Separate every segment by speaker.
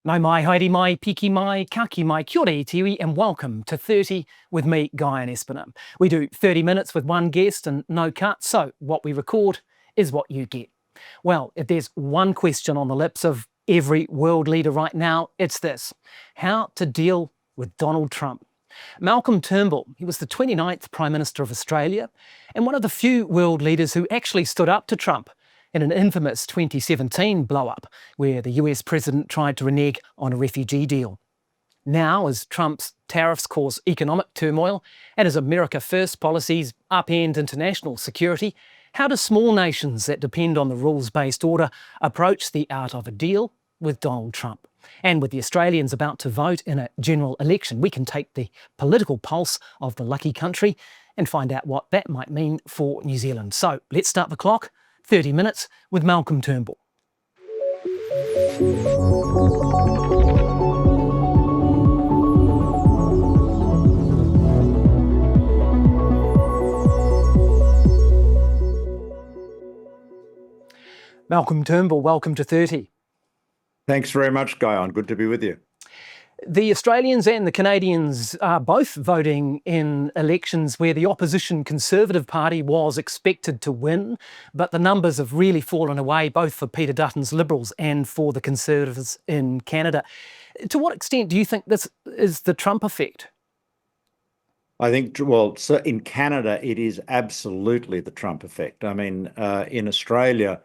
Speaker 1: Nau mai, haere mai, piki mai, kaki mai, kia ora i te iwi, and welcome to 30 with me, Guyon Espiner. We do 30 minutes with one guest and no cut, so what we record is what you get. Well, if there's one question on the lips of every world leader right now, it's this: how to deal with Donald Trump. Malcolm Turnbull, he was the 29th Prime Minister of Australia and one of the few world leaders who actually stood up to Trump in an infamous 2017 blow-up where the US president tried to renege on a refugee deal. Now, as Trump's tariffs cause economic turmoil and as America First policies upend international security, how do small nations that depend on the rules-based order approach the art of a deal with Donald Trump? And with the Australians about to vote in a general election, we can take the political pulse of the lucky country and find out what that might mean for New Zealand. So let's start the clock. 30 minutes with Malcolm Turnbull. Malcolm Turnbull, welcome to 30.
Speaker 2: Thanks very much, Guyon. Good to be with you.
Speaker 1: The Australians and the Canadians are both voting in elections where the opposition Conservative Party was expected to win, but the numbers have really fallen away, both for Peter Dutton's Liberals and for the Conservatives in Canada. To what extent do you think this is the Trump effect?
Speaker 2: I think, well, so in Canada, it is absolutely the Trump effect. I mean, in Australia,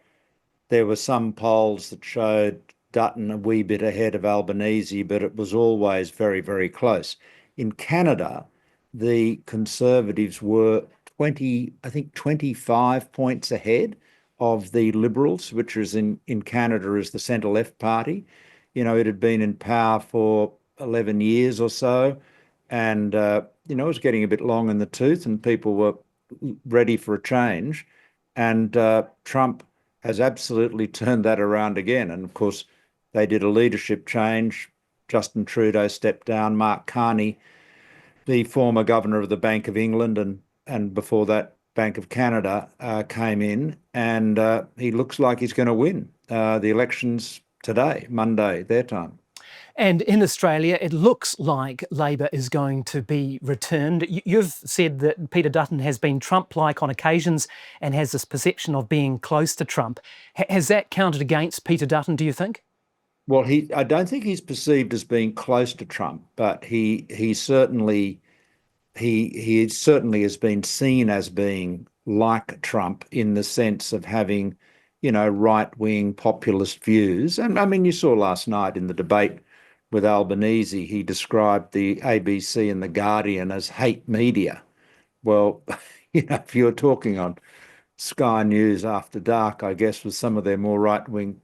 Speaker 2: there were some polls that showed Dutton a wee bit ahead of Albanese, but it was always very, very close. In Canada, the Conservatives were 25 points ahead of the Liberals, which is in Canada is the centre-left party. You know, it had been in power for 11 years or so, and, it was getting a bit long in the tooth and people were ready for a change. And Trump has absolutely turned that around again. And of course, they did a leadership change. Justin Trudeau stepped down. Mark Carney, the former governor of the Bank of England and before that Bank of Canada, came in, and he looks like he's going to win the elections today, Monday, their time.
Speaker 1: And in Australia, it looks like Labor is going to be returned. You've said that Peter Dutton has been Trump-like on occasions and has this perception of being close to Trump. Has that counted against Peter Dutton, do you think?
Speaker 2: Well, I don't think he's perceived as being close to Trump, but he certainly has been seen as being like Trump in the sense of having, right-wing populist views. And I mean, you saw last night in the debate with Albanese, he described the ABC and the Guardian as hate media. Well, if you're talking on Sky News After Dark, I guess with some of their more right-wing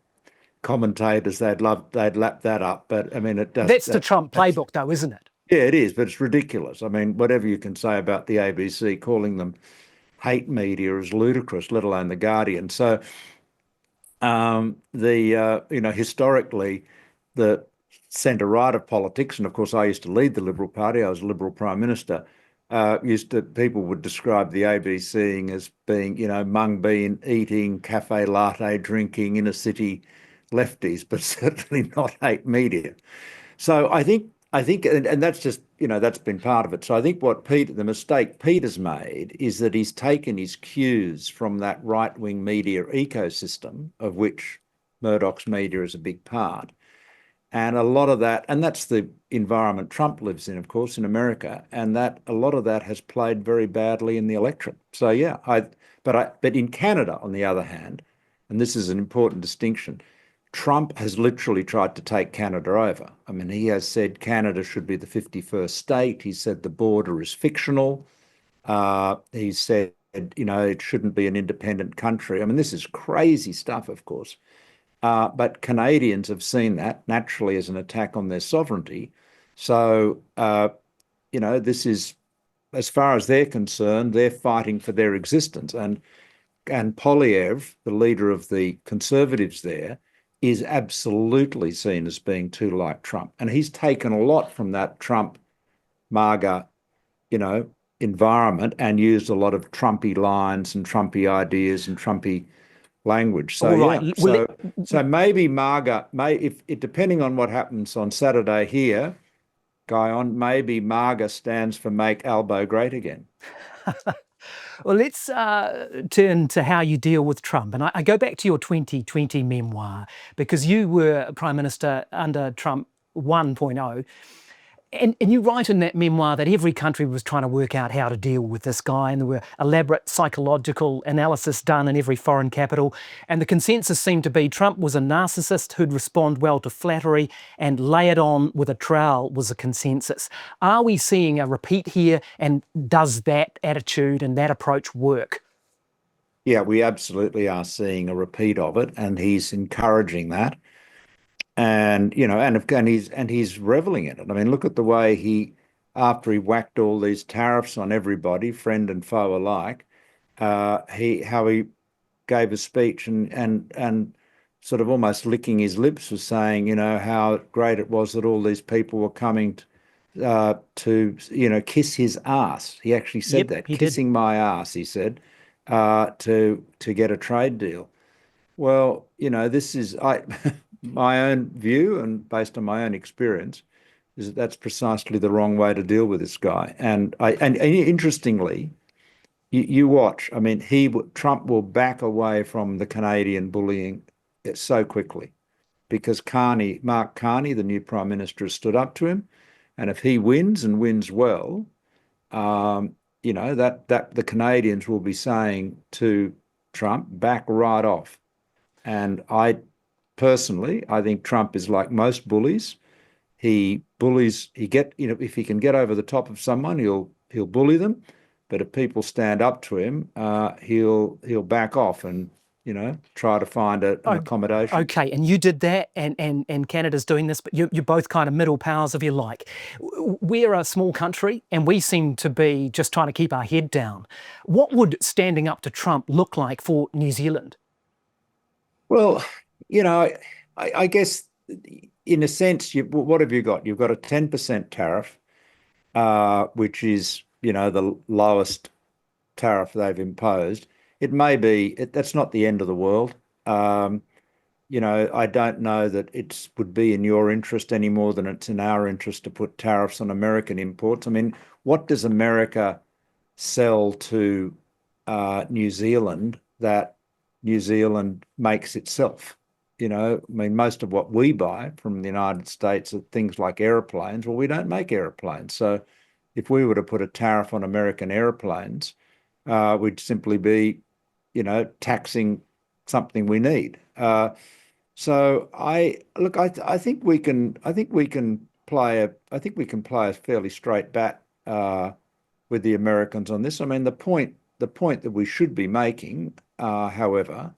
Speaker 2: commentators, they'd lap that up. But I mean, it does.
Speaker 1: That's the Trump playbook, though, isn't it?
Speaker 2: Yeah, it is, but it's ridiculous. I mean, whatever you can say about the ABC, calling them hate media is ludicrous, let alone the Guardian. So, historically, the centre right of politics, and of course, I used to lead the Liberal Party. I was a Liberal Prime Minister. People would describe the ABC as being, mung bean eating, cafe latte drinking, inner city lefties, but certainly not hate media. So I think, and that's just, that's been part of it. So I think the mistake Peter's made is that he's taken his cues from that right-wing media ecosystem, of which Murdoch's media is a big part. And a lot of that, and that's the environment Trump lives in, of course, in America, and that a lot of that has played very badly in the electorate. So yeah, but in Canada, on the other hand, and this is an important distinction, Trump has literally tried to take Canada over. I mean, he has said Canada should be the 51st state. He said the border is fictional. He said, it shouldn't be an independent country. I mean, this is crazy stuff, of course. But Canadians have seen that naturally as an attack on their sovereignty. So, this is, as far as they're concerned, they're fighting for their existence. And Poilievre, the leader of the Conservatives there, is absolutely seen as being too like Trump. And he's taken a lot from that Trump MAGA, environment and used a lot of Trumpy lines and Trumpy ideas and Trumpy language. So
Speaker 1: All right.
Speaker 2: yeah,
Speaker 1: Well,
Speaker 2: so maybe MAGA if it depending on what happens on Saturday here, Guyon, maybe MAGA stands for Make Albo Great Again.
Speaker 1: well, let's turn to how you deal with Trump. And I go back to your 2020 memoir because you were Prime Minister under Trump 1.0. And you write in that memoir that every country was trying to work out how to deal with this guy, and there were elaborate psychological analysis done in every foreign capital. And the consensus seemed to be Trump was a narcissist who'd respond well to flattery, and lay it on with a trowel was a consensus. Are we seeing a repeat here, and does that attitude and that approach work?
Speaker 2: Yeah, we absolutely are seeing a repeat of it, and he's encouraging that. And he's reveling in it. I mean, look at the way after he whacked all these tariffs on everybody, friend and foe alike, how he gave a speech and sort of almost licking his lips was saying, how great it was that all these people were coming to kiss his ass. He actually said
Speaker 1: Yep,
Speaker 2: that,
Speaker 1: he did.
Speaker 2: kissing my ass, he said, to get a trade deal. Well, this is my own view and based on my own experience is that that's precisely the wrong way to deal with this guy. And interestingly, you watch. I mean, Trump will back away from the Canadian bullying so quickly because Mark Carney, the new Prime Minister, has stood up to him, and if he wins and wins well, that the Canadians will be saying to Trump, back right off. And personally, I think Trump is like most bullies. He bullies, if he can get over the top of someone, he'll bully them. But if people stand up to him, he'll back off and, try to find an accommodation.
Speaker 1: Okay, and you did that, and Canada's doing this, but you're both kind of middle powers, if you like. We're a small country, and we seem to be just trying to keep our head down. What would standing up to Trump look like for New Zealand?
Speaker 2: Well, I guess in a sense, what have you got? You've got a 10% tariff, which is, the lowest tariff they've imposed. It may be, that's not the end of the world. I don't know that it would be in your interest any more than it's in our interest to put tariffs on American imports. I mean, what does America sell to New Zealand that New Zealand makes itself? I mean, most of what we buy from the United States are things like airplanes. Well, we don't make airplanes. So if we were to put a tariff on American airplanes, we'd simply be, taxing something we need. So I think we can play a fairly straight bat with the Americans on this. I mean, the point that we should be making, however,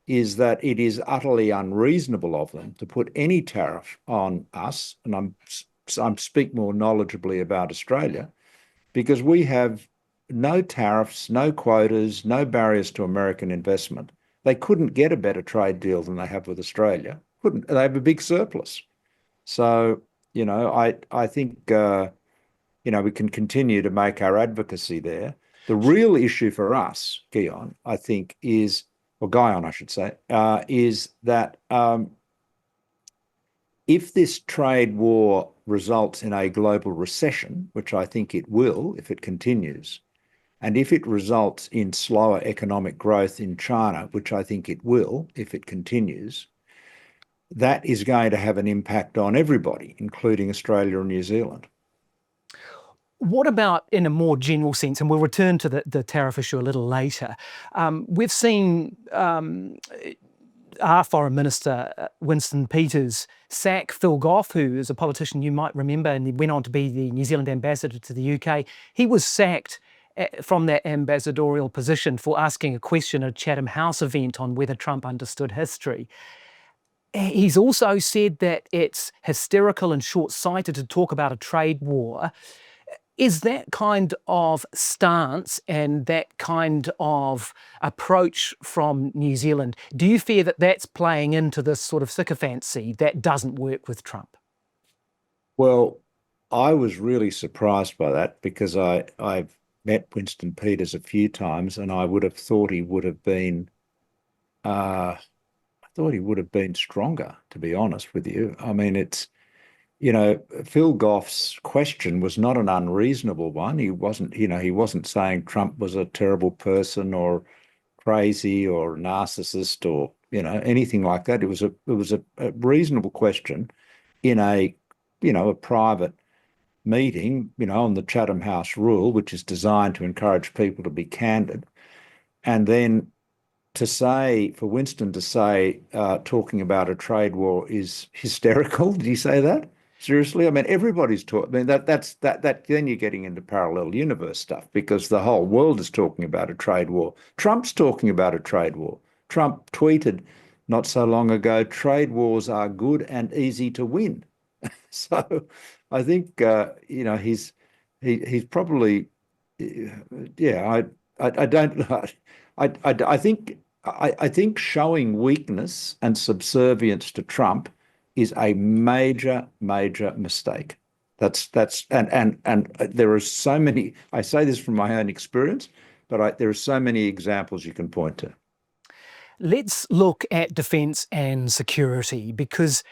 Speaker 2: is that it is utterly unreasonable of them to put any tariff on us, and I'm speak more knowledgeably about Australia, because we have no tariffs, no quotas, no barriers to American investment. They couldn't get a better trade deal than they have with Australia. Couldn't. They have a big surplus. So, I think, we can continue to make our advocacy there. The real issue for us, Guyon, I think or Guyon, I should say, is that if this trade war results in a global recession, which I think it will if it continues, and if it results in slower economic growth in China, which I think it will if it continues, that is going to have an impact on everybody, including Australia and New Zealand.
Speaker 1: What about in a more general sense, and we'll return to the tariff issue a little later. We've seen our Foreign Minister, Winston Peters, sack Phil Goff, who is a politician you might remember, and he went on to be the New Zealand ambassador to the UK. He was sacked from that ambassadorial position for asking a question at a Chatham House event on whether Trump understood history. He's also said that it's hysterical and short-sighted to talk about a trade war. Is that kind of stance and that kind of approach from New Zealand, do you fear that that's playing into this sort of sycophancy that doesn't work with Trump?
Speaker 2: Well, I was really surprised by that because I've met Winston Peters a few times and I would have thought he would have been I thought he would have been stronger, to be honest with you. I mean, you know, Phil Goff's question was not an unreasonable one. He wasn't saying Trump was a terrible person or crazy or narcissist or, anything like that. It was a reasonable question in a private meeting, on the Chatham House rule, which is designed to encourage people to be candid. And then for Winston to say, talking about a trade war is hysterical. Did he say that? Seriously? I mean, everybody's talking. I mean, then you're getting into parallel universe stuff because the whole world is talking about a trade war. Trump's talking about a trade war. Trump tweeted not so long ago, trade wars are good and easy to win. So I think, he's probably, yeah, I don't, I think I think showing weakness and subservience to Trump is a major, major mistake. And there are so many. I say this from my own experience, but there are so many examples you can point to.
Speaker 1: Let's look at defence and security because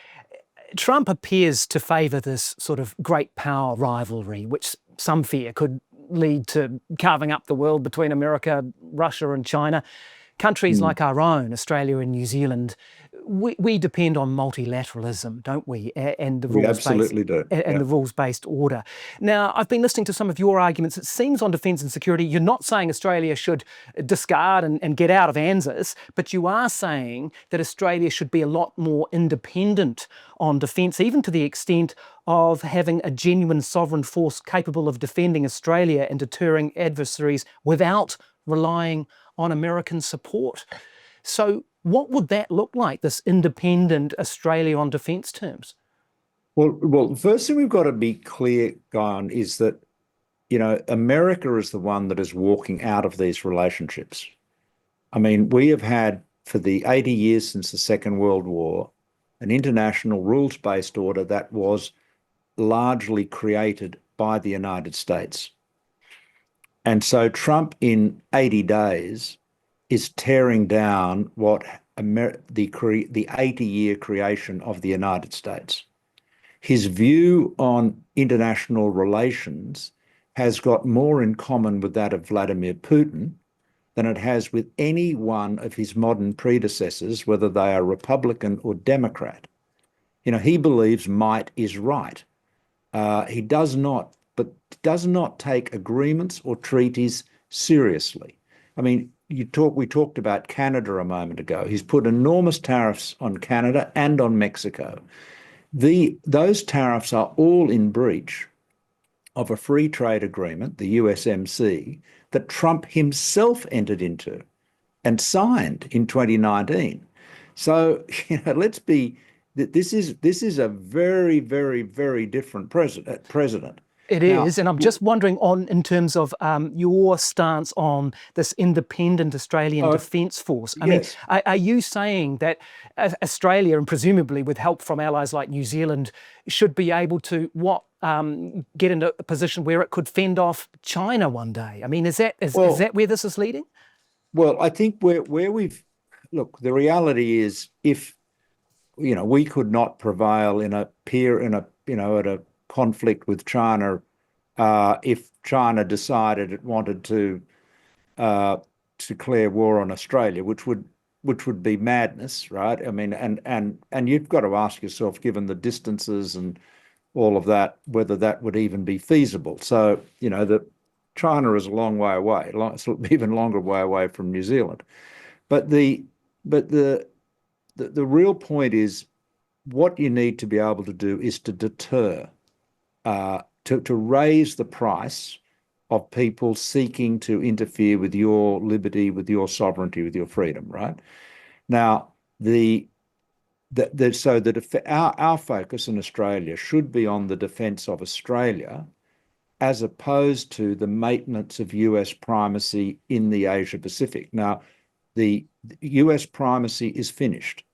Speaker 1: Trump appears to favour this sort of great power rivalry, which some fear could lead to carving up the world between America, Russia, and China. Countries like our own, Australia and New Zealand, we depend on multilateralism, don't we? And the
Speaker 2: We
Speaker 1: rules-based
Speaker 2: absolutely do.
Speaker 1: and the rules-based order. Now, I've been listening to some of your arguments. It seems on defence and security, you're not saying Australia should discard and get out of ANZUS, but you are saying that Australia should be a lot more independent on defence, even to the extent of having a genuine sovereign force capable of defending Australia and deterring adversaries without relying on American support. So what would that look like, this independent Australia on defence terms?
Speaker 2: Well, the first thing we've got to be clear, Guyon, is that, America is the one that is walking out of these relationships. I mean, we have had, for the 80 years since the Second World War, an international rules-based order that was largely created by the United States. And so Trump, in 80 days, is tearing down the 80-year creation of the United States. His view on international relations has got more in common with that of Vladimir Putin than it has with any one of his modern predecessors, whether they are Republican or Democrat. He believes might is right. He does not take agreements or treaties seriously. I mean, we talked about Canada a moment ago. He's put enormous tariffs on Canada and on Mexico. Those tariffs are all in breach of a free trade agreement, the USMC, that Trump himself entered into and signed in 2019. So, this is a very, very, very different president.
Speaker 1: It is, and I'm just wondering in terms of your stance on this independent Australian Defence Force. I mean, are you saying that Australia, and presumably with help from allies like New Zealand, should be able to get into a position where it could fend off China one day? I mean, is that where this is leading?
Speaker 2: Well, I think where we've look, the reality is if we could not prevail at a conflict with China, if China decided it wanted to declare war on Australia, which would be madness, right? I mean, and you've got to ask yourself, given the distances and all of that, whether that would even be feasible. So, that China is a long way away, it's an even longer way away from New Zealand. But the real point is what you need to be able to do is to deter, to raise the price of people seeking to interfere with your liberty, with your sovereignty, with your freedom, right? Now, our focus in Australia should be on the defence of Australia as opposed to the maintenance of US primacy in the Asia Pacific. Now, the US primacy is finished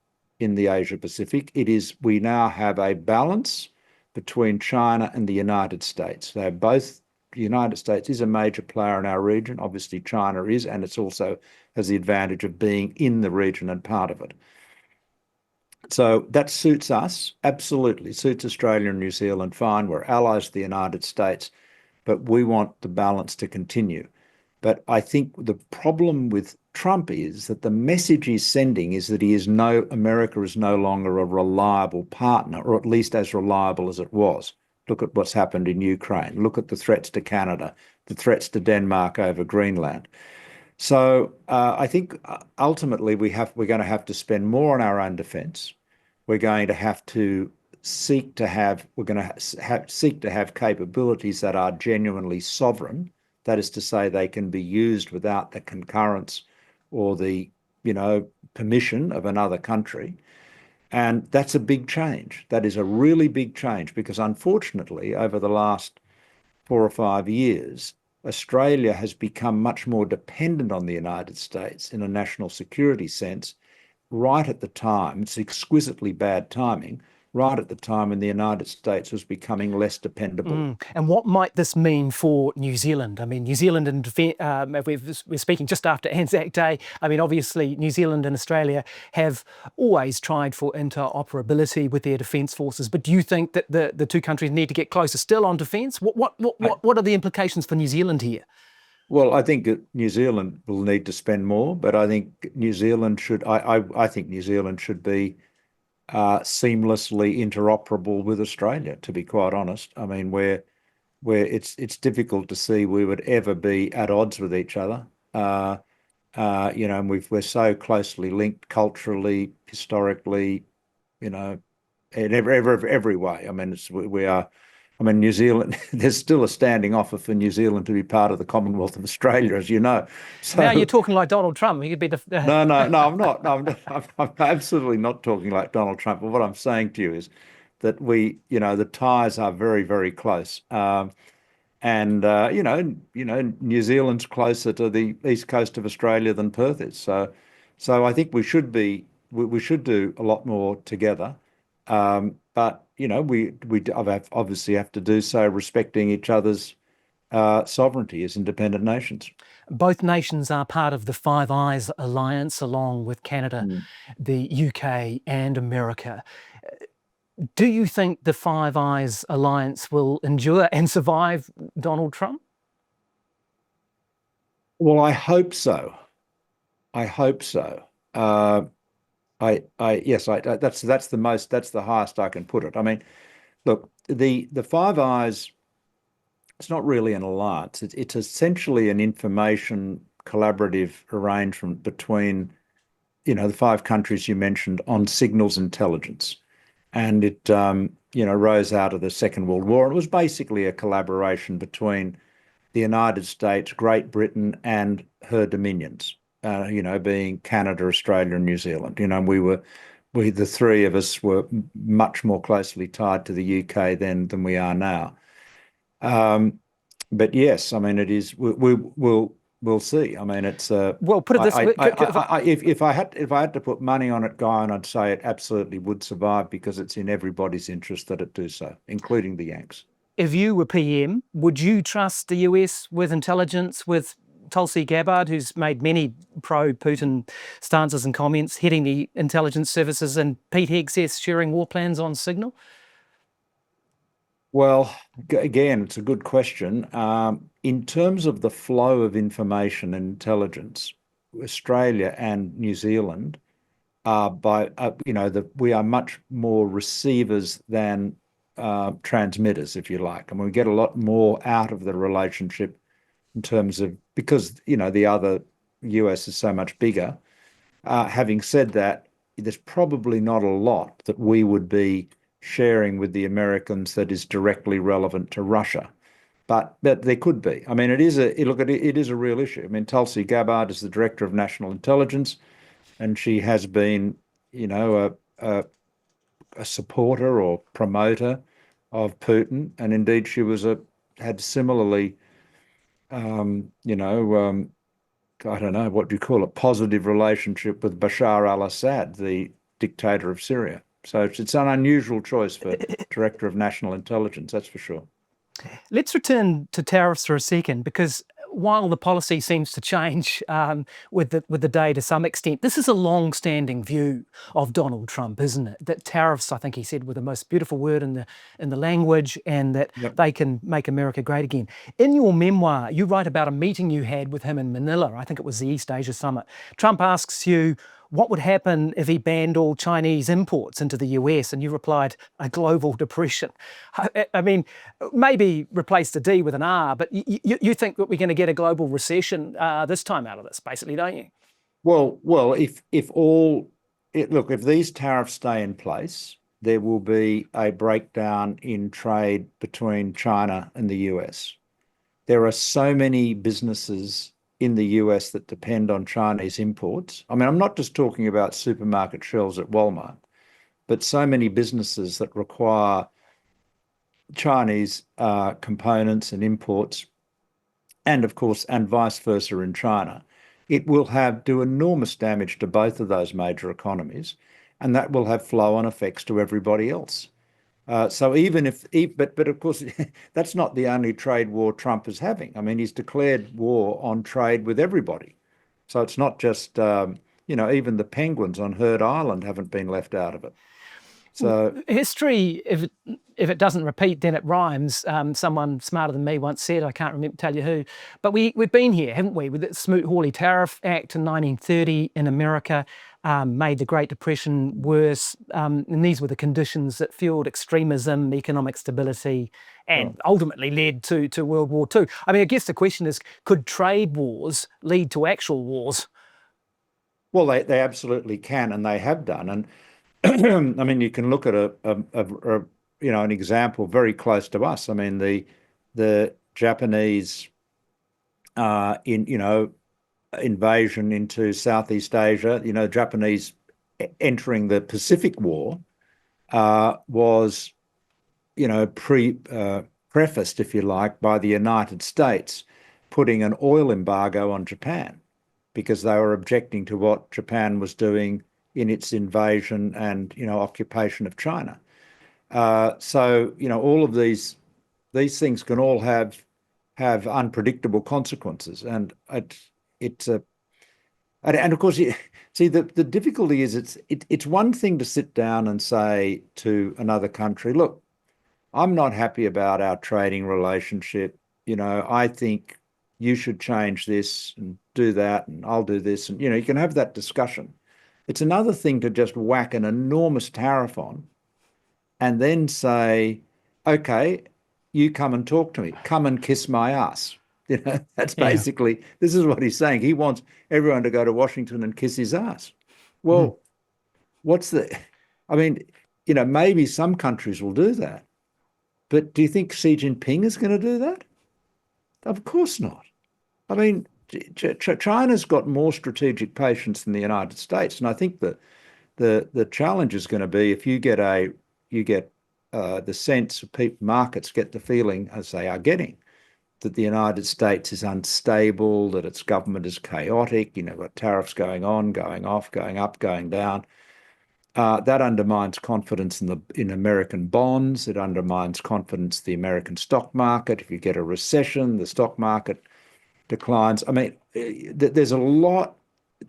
Speaker 2: in the Asia Pacific. We now have a balance between China and the United States. They're both United States is a major player in our region. Obviously, China is, and it's also has the advantage of being in the region and part of it. So that suits us, absolutely. Suits Australia and New Zealand fine. We're allies of the United States, but we want the balance to continue. But I think the problem with Trump is that the message he's sending is that America is no longer a reliable partner, or at least as reliable as it was. Look at what's happened in Ukraine. Look at the threats to Canada, the threats to Denmark over Greenland. So I think ultimately we're going to have to spend more on our own defence. We're going to have to seek to have capabilities that are genuinely sovereign. That is to say, they can be used without the concurrence or the permission of another country. And that's a big change. That is a really big change because unfortunately, over the last 4 or 5 years, Australia has become much more dependent on the United States in a national security sense, right at the time, it's exquisitely bad timing, right at the time when the United States was becoming less dependable.
Speaker 1: And what might this mean for New Zealand? I mean, New Zealand and we're speaking just after Anzac Day. I mean, obviously, New Zealand and Australia have always tried for interoperability with their defence forces. But do you think that the two countries need to get closer still on defence? What are the implications for New Zealand here?
Speaker 2: Well, I think New Zealand will need to spend more, but I think New Zealand should. I think New Zealand should be seamlessly interoperable with Australia, to be quite honest. I mean, where it's difficult to see we would ever be at odds with each other. And we're so closely linked culturally, historically, in every way. I mean, we are. I mean, New Zealand, there's still a standing offer for New Zealand to be part of the Commonwealth of Australia, as you know.
Speaker 1: So, now you're talking like Donald Trump. He could be
Speaker 2: No, I'm not. No, I'm absolutely not talking like Donald Trump. But what I'm saying to you is that the ties are very, very close. And New Zealand's closer to the east coast of Australia than Perth is. So I think we should do a lot more together. But we obviously have to do so respecting each other's sovereignty as independent nations.
Speaker 1: Both nations are part of the Five Eyes alliance, along with Canada, the UK, and America. Do you think the Five Eyes alliance will endure and survive Donald Trump?
Speaker 2: Well, I hope so. I hope so. That's the highest I can put it. I mean, look, the Five Eyes, it's not really an alliance. It's essentially an information collaborative arrangement between, the five countries you mentioned on signals intelligence. And it, rose out of the Second World War. And it was basically a collaboration between the United States, Great Britain, and her dominions, being Canada, Australia, and New Zealand. The three of us were much more closely tied to the UK then than we are now. But yes, I mean, it is. We'll see. I mean, it's.
Speaker 1: Well, put it this way.
Speaker 2: If I had to put money on it, Guyon, I'd say it absolutely would survive because it's in everybody's interest that it do so, including the Yanks.
Speaker 1: If you were PM, would you trust the US with intelligence, with Tulsi Gabbard, who's made many pro-Putin stances and comments, heading the intelligence services, and Pete Hegseth sharing war plans on Signal?
Speaker 2: Well, again, it's a good question. In terms of the flow of information and intelligence, Australia and New Zealand are we are much more receivers than transmitters, if you like. I mean, we get a lot more out of the relationship in terms of because the other US is so much bigger. Having said that, there's probably not a lot that we would be sharing with the Americans that is directly relevant to Russia, but there could be. I mean, it is a real issue. I mean, Tulsi Gabbard is the Director of National Intelligence, and she has been, a supporter or promoter of Putin, and indeed she had similarly, I don't know, what do you call it, positive relationship with Bashar al-Assad, the dictator of Syria. So it's an unusual choice for Director of National Intelligence, that's for sure.
Speaker 1: Let's return to tariffs for a second, because while the policy seems to change with the day to some extent, this is a long-standing view of Donald Trump, isn't it? That tariffs, I think he said, were the most beautiful word in the language, and that
Speaker 2: Yep.
Speaker 1: they can make America great again. In your memoir, you write about a meeting you had with him in Manila. I think it was the East Asia Summit. Trump asks you, what would happen if he banned all Chinese imports into the US? And you replied, a global depression. I mean, maybe replace the D with an R, but you think that we're going to get a global recession this time out of this, basically, don't you?
Speaker 2: Well, if these tariffs stay in place, there will be a breakdown in trade between China and the US. There are so many businesses in the US that depend on Chinese imports. I mean, I'm not just talking about supermarket shelves at Walmart, but so many businesses that require Chinese components and imports, and of course, and vice versa in China. It will do enormous damage to both of those major economies, and that will have flow-on effects to everybody else. So but of course, that's not the only trade war Trump is having. I mean, he's declared war on trade with everybody. So it's not just, even the penguins on Heard Island haven't been left out of it. So
Speaker 1: History, if it doesn't repeat, then it rhymes. Someone smarter than me once said, I can't remember, tell you who, but we've been here, haven't we, with the Smoot-Hawley Tariff Act in 1930 in America, made the Great Depression worse, and these were the conditions that fueled extremism, economic stability, and ultimately led to World War II. I mean, I guess the question is, could trade wars lead to actual wars?
Speaker 2: well, they absolutely can, and they have done. And I mean, you can look at an example very close to us. I mean, the Japanese invasion into Southeast Asia. Japanese entering the Pacific War was prefaced, if you like, by the United States putting an oil embargo on Japan because they were objecting to what Japan was doing in its invasion and occupation of China. So all of these things can all have unpredictable consequences, and it's a and of course, see, the difficulty is it's one thing to sit down and say to another country, look, I'm not happy about our trading relationship. I think you should change this and do that, and I'll do this, and you can have that discussion. It's another thing to just whack an enormous tariff on and then say, okay, you come and talk to me, come and kiss my ass. That's
Speaker 1: Yeah.
Speaker 2: basically, this is what he's saying. He wants everyone to go to Washington and kiss his ass.
Speaker 1: Mhm.
Speaker 2: Well, I mean, maybe some countries will do that, but do you think Xi Jinping is going to do that? Of course not. I mean, China's got more strategic patience than the United States, and I think that the challenge is going to be if you get the sense of markets get the feeling, as they are getting, that the United States is unstable, that its government is chaotic, got tariffs going on, going off, going up, going down. That undermines confidence in American bonds. It undermines confidence in the American stock market. If you get a recession, the stock market declines. I mean, there's a lot.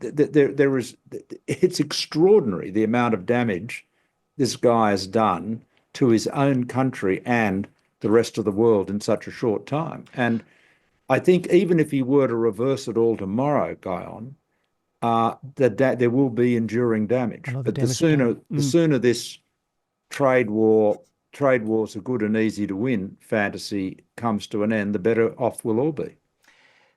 Speaker 2: It's extraordinary the amount of damage this guy has done to his own country and the rest of the world in such a short time. And I think even if he were to reverse it all tomorrow, Guyon, there will be enduring damage.
Speaker 1: Another
Speaker 2: But the
Speaker 1: damage to go.
Speaker 2: sooner this trade wars are good and easy to win fantasy comes to an end, the better off we'll all be.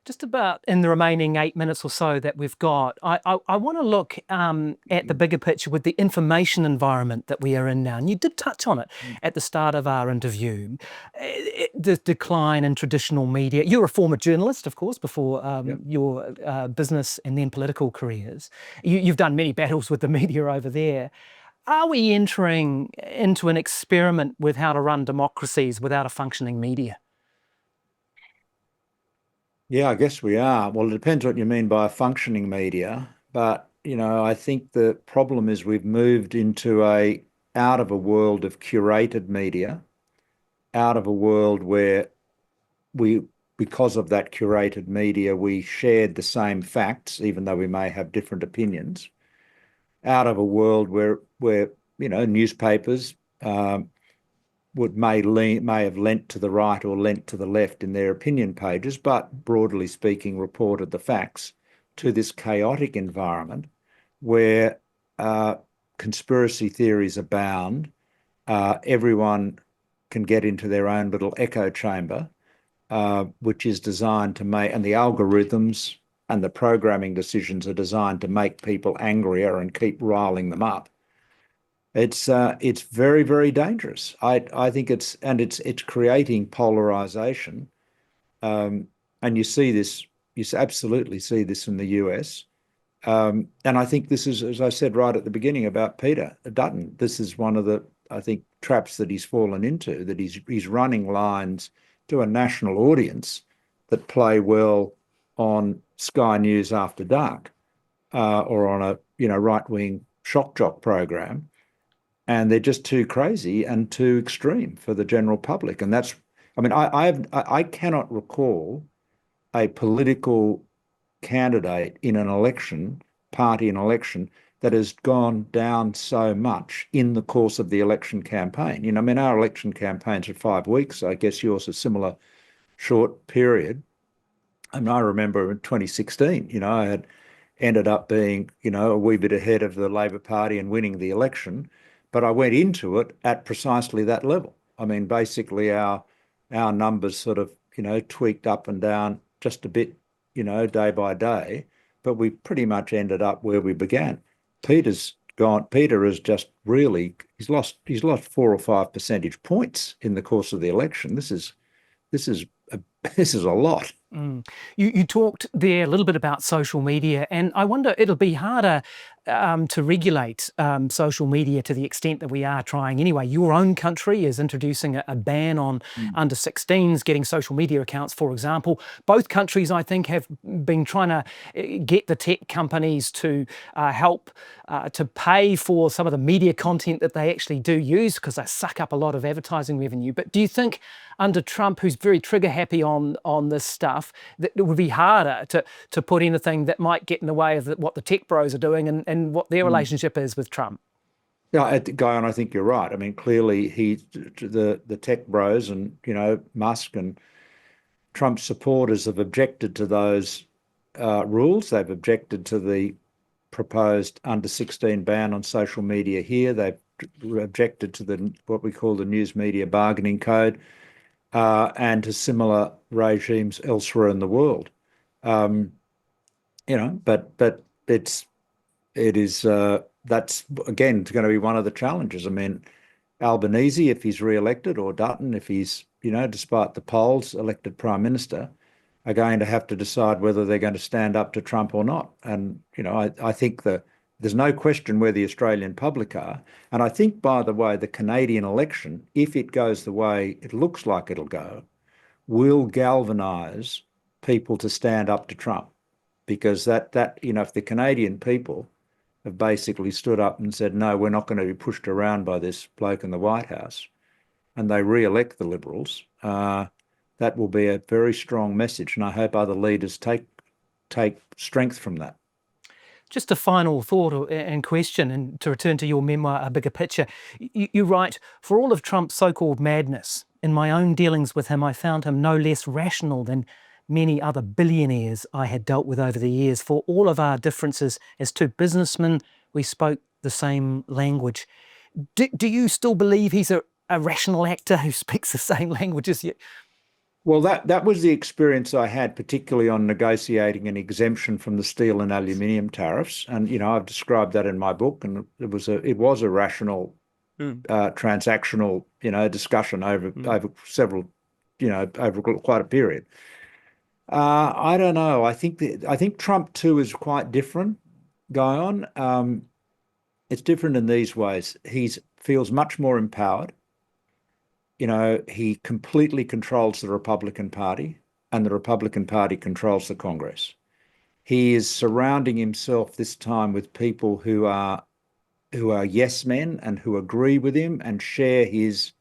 Speaker 1: Just about in the remaining 8 minutes or so that we've got, I want to look at the bigger picture with the information environment that we are in now. And you did touch on it at the start of our interview, the decline in traditional media. You're a former journalist, of course, before your business and then political careers. You've done many battles with the media over there. Are we entering into an experiment with how to run democracies without a functioning media?
Speaker 2: Yeah, I guess we are. Well, it depends what you mean by a functioning media, but I think the problem is we've moved into out of a world of curated media out of a world where we, because of that curated media, we shared the same facts, even though we may have different opinions, out of a world where newspapers may have lent to the right or lent to the left in their opinion pages, but broadly speaking, reported the facts, to this chaotic environment where conspiracy theories abound. Everyone can get into their own little echo chamber, which is designed to make, and the algorithms and the programming decisions are designed to make people angrier and keep riling them up. It's very, very dangerous. I think it's creating polarization, and you see this. You absolutely see this in the US. And I think this is, as I said right at the beginning about Peter Dutton, this is one of the, I think, traps that he's fallen into, that he's running lines to a national audience that play well on Sky News After Dark, or on a right-wing shock jock program, and they're just too crazy and too extreme for the general public. And that's, I mean, I cannot recall a political candidate in an election, party in election, that has gone down so much in the course of the election campaign. I mean, our election campaigns are 5 weeks. I guess yours a similar short period. And I remember in 2016, I had ended up being, a wee bit ahead of the Labor Party and winning the election, but I went into it at precisely that level. I mean, basically our numbers sort of, tweaked up and down just a bit, day by day, but we pretty much ended up where we began. Peter's gone. Peter has just really, he's lost 4 or 5 percentage points in the course of the election. This is a lot.
Speaker 1: Mm. You talked there a little bit about social media, and I wonder, it'll be harder to regulate social media to the extent that we are trying anyway. Your own country is introducing a ban on under 16s getting social media accounts, for example. Both countries, I think, have been trying to get the tech companies to help to pay for some of the media content that they actually do use, because they suck up a lot of advertising revenue. But do you think under Trump, who's very trigger happy on this stuff, that it would be harder to put anything that might get in the way of what the tech bros are doing and what their relationship is with Trump?
Speaker 2: Yeah, Guyon, I think you're right. I mean, clearly the tech bros and, Musk and Trump's supporters have objected to those rules. They've objected to the proposed under 16 ban on social media here. They've objected to what we call the News Media Bargaining Code, and to similar regimes elsewhere in the world. But it is that's again going to be one of the challenges. I mean, Albanese, if he's re-elected, or Dutton, if he's, despite the polls, elected Prime Minister, are going to have to decide whether they're going to stand up to Trump or not. And, I think there's no question where the Australian public are. And I think, by the way, the Canadian election, if it goes the way it looks like it'll go, will galvanise people to stand up to Trump. Because if the Canadian people have basically stood up and said, no, we're not going to be pushed around by this bloke in the White House, and they re-elect the Liberals, that will be a very strong message. And I hope other leaders take strength from that.
Speaker 1: Just a final thought and question, and to return to your memoir, A Bigger Picture. You write, for all of Trump's so-called madness, in my own dealings with him, I found him no less rational than many other billionaires I had dealt with over the years. For all of our differences as two businessmen, we spoke the same language. Do you still believe he's a rational actor who speaks the same language as you?
Speaker 2: Well, that was the experience I had, particularly on negotiating an exemption from the steel and aluminium tariffs. And, I've described that in my book, and it was a rational, transactional, discussion over several, over quite a period. I don't know. I think Trump too is quite different, Guyon. It's different in these ways. He feels much more empowered. He completely controls the Republican Party, and the Republican Party controls the Congress. He is surrounding himself this time with people who are yes men and who agree with him and share his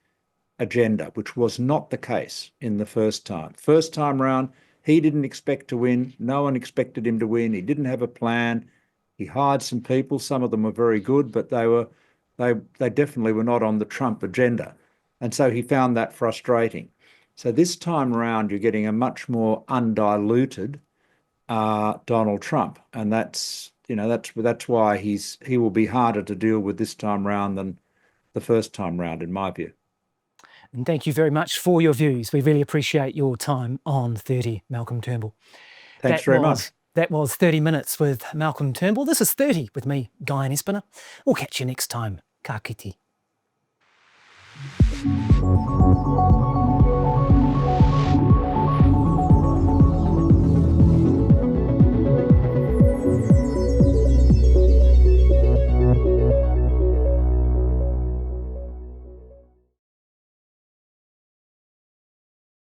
Speaker 2: agenda, which was not the case in the first time. First time round, he didn't expect to win. No one expected him to win. He didn't have a plan. He hired some people. Some of them were very good, but they definitely were not on the Trump agenda. And so he found that frustrating. So this time around, you're getting a much more undiluted Donald Trump, and that's why he will be harder to deal with this time round than the first time round, in my view.
Speaker 1: And thank you very much for your views. We really appreciate your time on 30, Malcolm Turnbull.
Speaker 2: Thanks very much.
Speaker 1: That was 30 Minutes with Malcolm Turnbull. This is 30 with me, Guyon Espiner. We'll catch you next time. Ka kite.